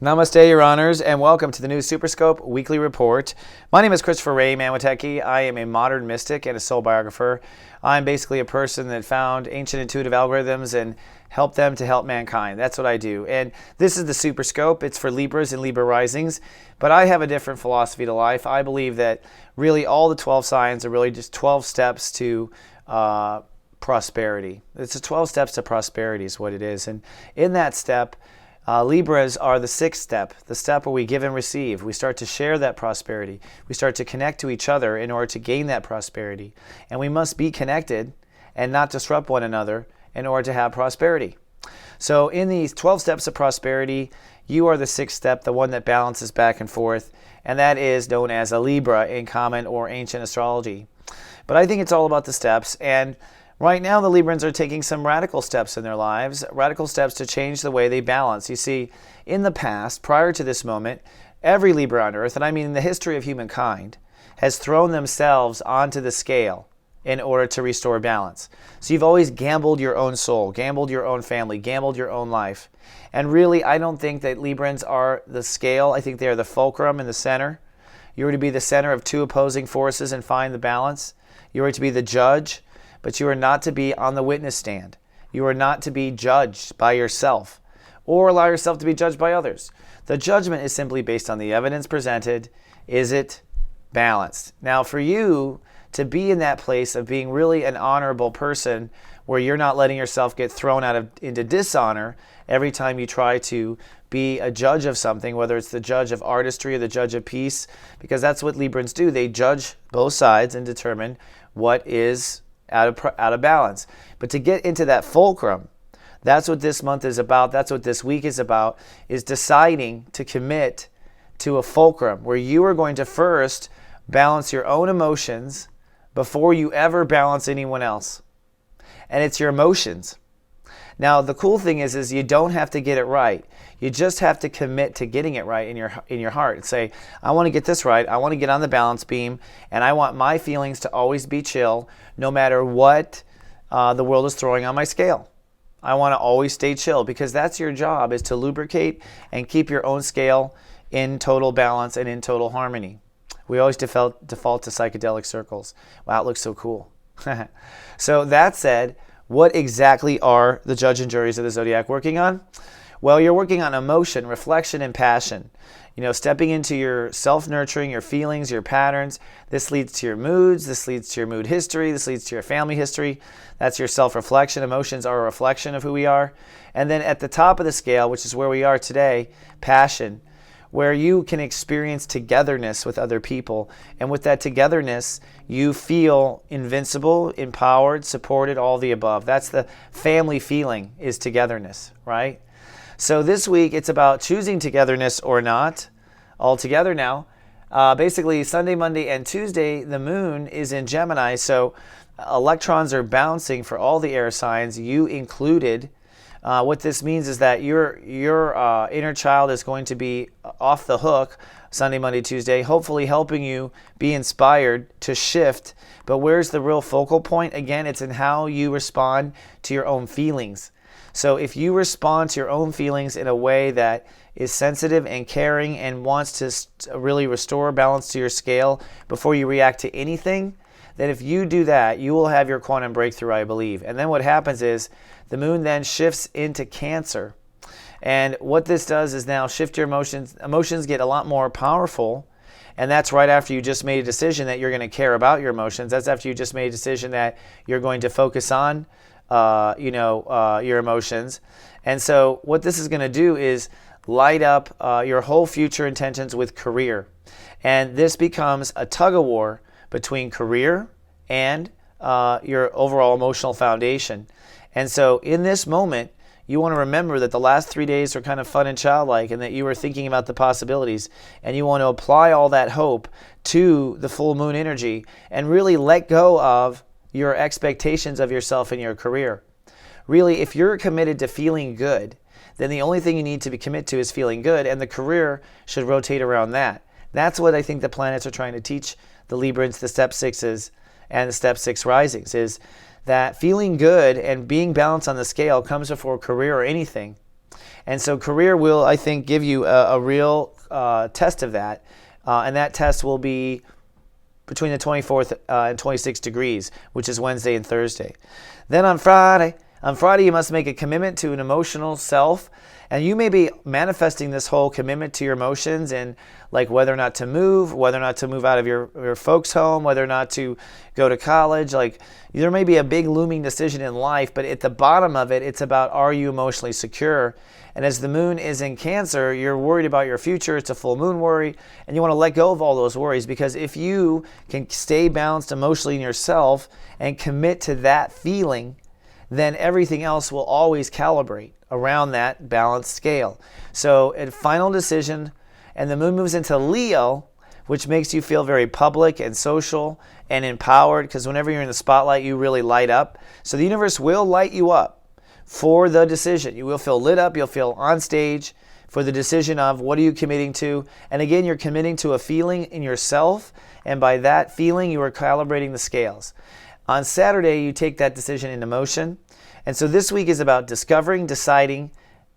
Namaste, Your Honors, and welcome to the new SUPERScope Weekly Report. My name is Christopher Witecki. I am a modern mystic and a soul biographer. I'm basically a person that found ancient intuitive algorithms and helped them to help mankind. That's what I do. And this is the SUPERScope. It's for Libras and Libra risings. But I have a different philosophy to life. I believe that really all the 12 signs are really just 12 steps to prosperity. It's a 12 steps to prosperity is what it is. And in that step, Libras are the sixth step, the step where we give and receive. We start to share that prosperity. We start to connect to each other in order to gain that prosperity. And we must be connected and not disrupt one another in order to have prosperity. So in these 12 steps of prosperity, you are the sixth step, the one that balances back and forth, and that is known as a Libra in common or ancient astrology. But I think it's all about the steps, and right now, the Librans are taking some radical steps in their lives, radical steps to change the way they balance. You see, in the past, prior to this moment, every Libra on Earth, and I mean in the history of humankind, has thrown themselves onto the scale in order to restore balance. So you've always gambled your own soul, gambled your own family, gambled your own life. And really, I don't think that Librans are the scale. I think they are the fulcrum in the center. You are to be the center of two opposing forces and find the balance. You are to be the judge. But you are not to be on the witness stand. You are not to be judged by yourself or allow yourself to be judged by others. The judgment is simply based on the evidence presented. Is it balanced? Now, for you to be in that place of being really an honorable person where you're not letting yourself get thrown into dishonor every time you try to be a judge of something, whether it's the judge of artistry or the judge of peace, because that's what Librans do. They judge both sides and determine what is out of balance. But to get into that fulcrum, that's what this month is about. That's what this week is about, is deciding to commit to a fulcrum where you are going to first balance your own emotions before you ever balance anyone else. And it's your emotions. Now, the cool thing is you don't have to get it right. You just have to commit to getting it right in your heart and say, I want to get this right. I want to get on the balance beam, and I want my feelings to always be chill no matter what the world is throwing on my scale. I want to always stay chill because that's your job, is to lubricate and keep your own scale in total balance and in total harmony. We always default to psychedelic circles. Wow, it looks so cool. So that said, what exactly are the judge and juries of the zodiac working on? Well, you're working on emotion, reflection, and passion. You know, stepping into your self-nurturing, your feelings, your patterns. This leads to your moods. This leads to your mood history. This leads to your family history. That's your self-reflection. Emotions are a reflection of who we are. And then at the top of the scale, which is where we are today, passion, where you can experience togetherness with other people. And with that togetherness, you feel invincible, empowered, supported, all the above. That's the family feeling, is togetherness, right? So this week, it's about choosing togetherness or not. All together now. Basically, Sunday, Monday, and Tuesday, the moon is in Gemini, so electrons are bouncing for all the air signs, you included. What this means is that your inner child is going to be off the hook Sunday, Monday, Tuesday, hopefully helping you be inspired to shift. But where's the real focal point? Again, it's in how you respond to your own feelings. So if you respond to your own feelings in a way that is sensitive and caring and wants to really restore balance to your scale before you react to anything, then if you do that, you will have your quantum breakthrough, I believe. And then what happens is the moon then shifts into Cancer. And what this does is now shift your emotions. Emotions get a lot more powerful. And that's right after you just made a decision that you're going to care about your emotions. That's after you just made a decision that you're going to focus on your emotions. And so what this is going to do is light up your whole future intentions with career. And this becomes a tug-of-war between career and your overall emotional foundation. And so in this moment, you want to remember that the last 3 days were kind of fun and childlike, and that you were thinking about the possibilities, and you want to apply all that hope to the full moon energy and really let go of your expectations of yourself and your career. Really, if you're committed to feeling good, then the only thing you need to be committed to is feeling good, and the career should rotate around that. That's what I think the planets are trying to teach the Librans, the step sixes, and the step six risings, is that feeling good and being balanced on the scale comes before career or anything. And so career will, I think, give you a real test of that. And that test will be between the 24th and 26 degrees, which is Wednesday and Thursday. Then on Friday, you must make a commitment to an emotional self. And you may be manifesting this whole commitment to your emotions and like whether or not to move out of your folks' home, whether or not to go to college. Like there may be a big looming decision in life, but at the bottom of it, it's about, are you emotionally secure? And as the moon is in Cancer, you're worried about your future. It's a full moon worry, and you want to let go of all those worries, because if you can stay balanced emotionally in yourself and commit to that feeling, then everything else will always calibrate around that balanced scale. So a final decision, and the moon moves into Leo, which makes you feel very public and social and empowered, because whenever you're in the spotlight, you really light up. So the universe will light you up for the decision. You will feel lit up, you'll feel on stage for the decision of what are you committing to. And again, you're committing to a feeling in yourself, and by that feeling, you are calibrating the scales. On Saturday, you take that decision into motion. And so this week is about discovering, deciding,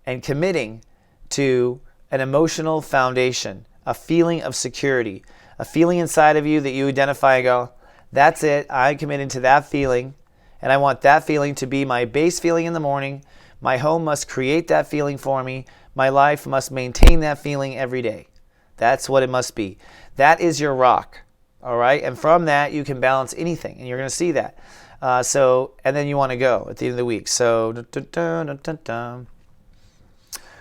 and committing to an emotional foundation, a feeling of security, a feeling inside of you that you identify and go, that's it, I'm committed to that feeling, and I want that feeling to be my base feeling in the morning. My home must create that feeling for me. My life must maintain that feeling every day. That's what it must be. That is your rock, all right? And from that, you can balance anything, and you're going to see that. And then you want to go at the end of the week. So,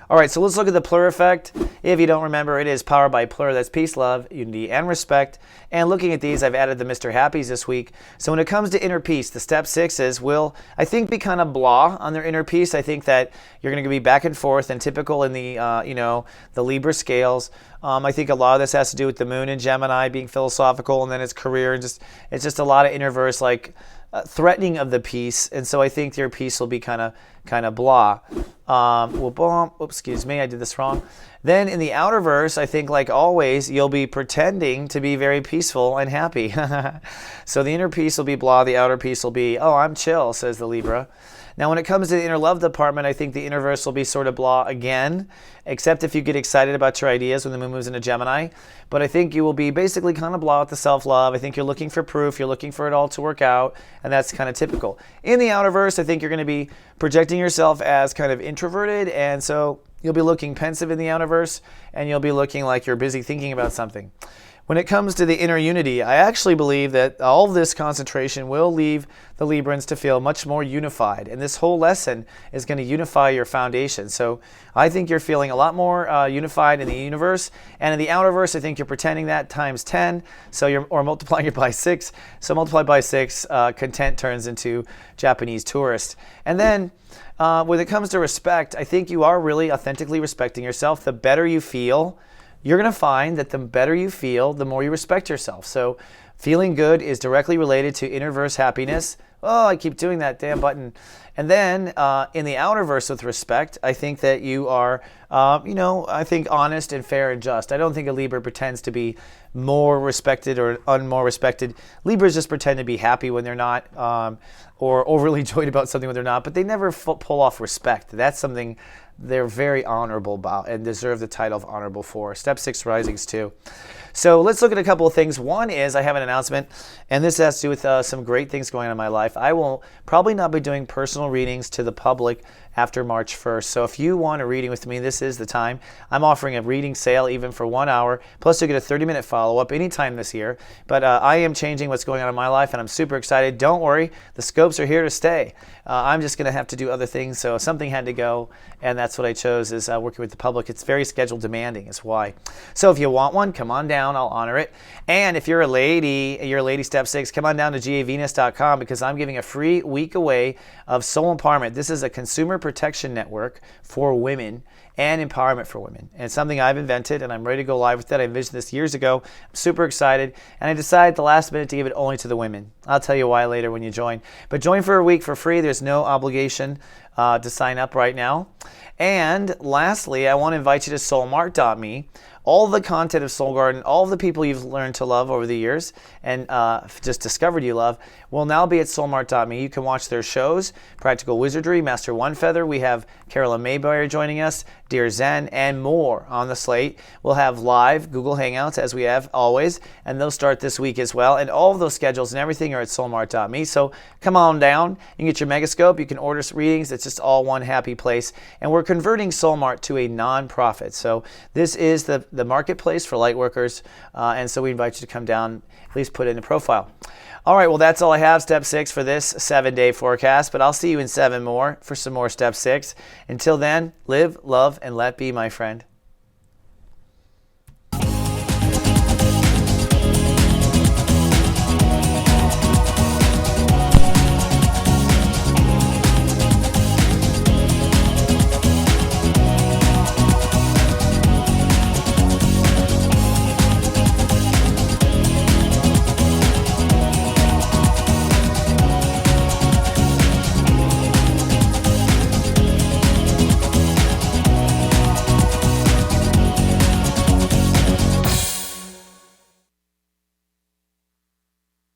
all right, so let's look at the PLUR effect. If you don't remember, it is powered by PLUR. That's peace, love, unity, and respect. And looking at these, I've added the Mr. Happies this week. So when it comes to inner peace, the step 6s will, I think, be kind of blah on their inner peace. I think that you're going to be back and forth and typical in the, the Libra scales. I think a lot of this has to do with the moon in Gemini being philosophical, and then its career, and it's just a lot of inner verse, like threatening of the peace. And so I think your peace will be kind of blah. Excuse me, I did this wrong. Then in the outer verse, I think, like always, you'll be pretending to be very peaceful and happy. So the inner peace will be blah, the outer peace will be, oh, I'm chill, says the Libra. Now, when it comes to the inner love department, I think the inner verse will be sort of blah again, except if you get excited about your ideas when the moon moves into Gemini. But I think you will be basically kind of blah with the self-love. I think you're looking for proof. You're looking for it all to work out, and that's kind of typical. In the outer verse, I think you're going to be projecting yourself as kind of introverted, and so you'll be looking pensive in the outer verse, and you'll be looking like you're busy thinking about something. When it comes to the inner unity, I actually believe that all this concentration will leave the Librans to feel much more unified. And this whole lesson is going to unify your foundation. So I think you're feeling a lot more unified in the universe. And in the outer verse, I think you're pretending that times 10. Or multiplying it by 6. So multiply by 6, content turns into Japanese tourist. And then when it comes to respect, I think you are really authentically respecting yourself. The better you feel, you're going to find that the better you feel, the more you respect yourself. So feeling good is directly related to inner verse happiness. Oh, I keep doing that damn button. And then in the outer verse with respect, I think that you are, I think honest and fair and just. I don't think a Libra pretends to be more respected or more respected. Libras just pretend to be happy when they're not, or overly joyed about something when they're not, but they never pull off respect. That's something they're very honorable about and deserve the title of honorable for. Step 6 risings too. So let's look at a couple of things. One is I have an announcement, and this has to do with some great things going on in my life. I will probably not be doing personal readings to the public after March 1st. So if you want a reading with me, this is the time. I'm offering a reading sale even for 1 hour. Plus, you'll get a 30-minute follow-up anytime this year. But I am changing what's going on in my life, and I'm super excited. Don't worry. The scopes are here to stay. I'm just going to have to do other things. So something had to go, and that's what I chose is working with the public. It's very schedule demanding is why. So if you want one, come on down. I'll honor it. And if you're a lady step 6, come on down to gavenus.com because I'm giving a free week away of soul empowerment. This is a consumer protection network for women and empowerment for women. And it's something I've invented, and I'm ready to go live with it. I envisioned this years ago. I'm super excited, and I decided at the last minute to give it only to the women. I'll tell you why later when you join. But join for a week for free. There's no obligation to sign up right now. And lastly, I want to invite you to soulmark.me. all the content of Soul Garden, all the people you've learned to love over the years and just discovered you love, will now be at soulmart.me. You can watch their shows, Practical Wizardry, Master One Feather. We have Carolyn Maybeyer joining us, Dear Zen, and more on the slate. We'll have live Google Hangouts, as we have always, and they'll start this week as well. And all of those schedules and everything are at soulmart.me. So come on down. You can get your Megascope. You can order readings. It's just all one happy place. And we're converting Soulmart to a non-profit. So this is the marketplace for lightworkers. And so we invite you to come down, at least put in a profile. All right, well, that's all I have, Step 6, for this 7-day forecast. But I'll see you in 7 more for some more Step 6. Until then, live, love, and let be, my friend.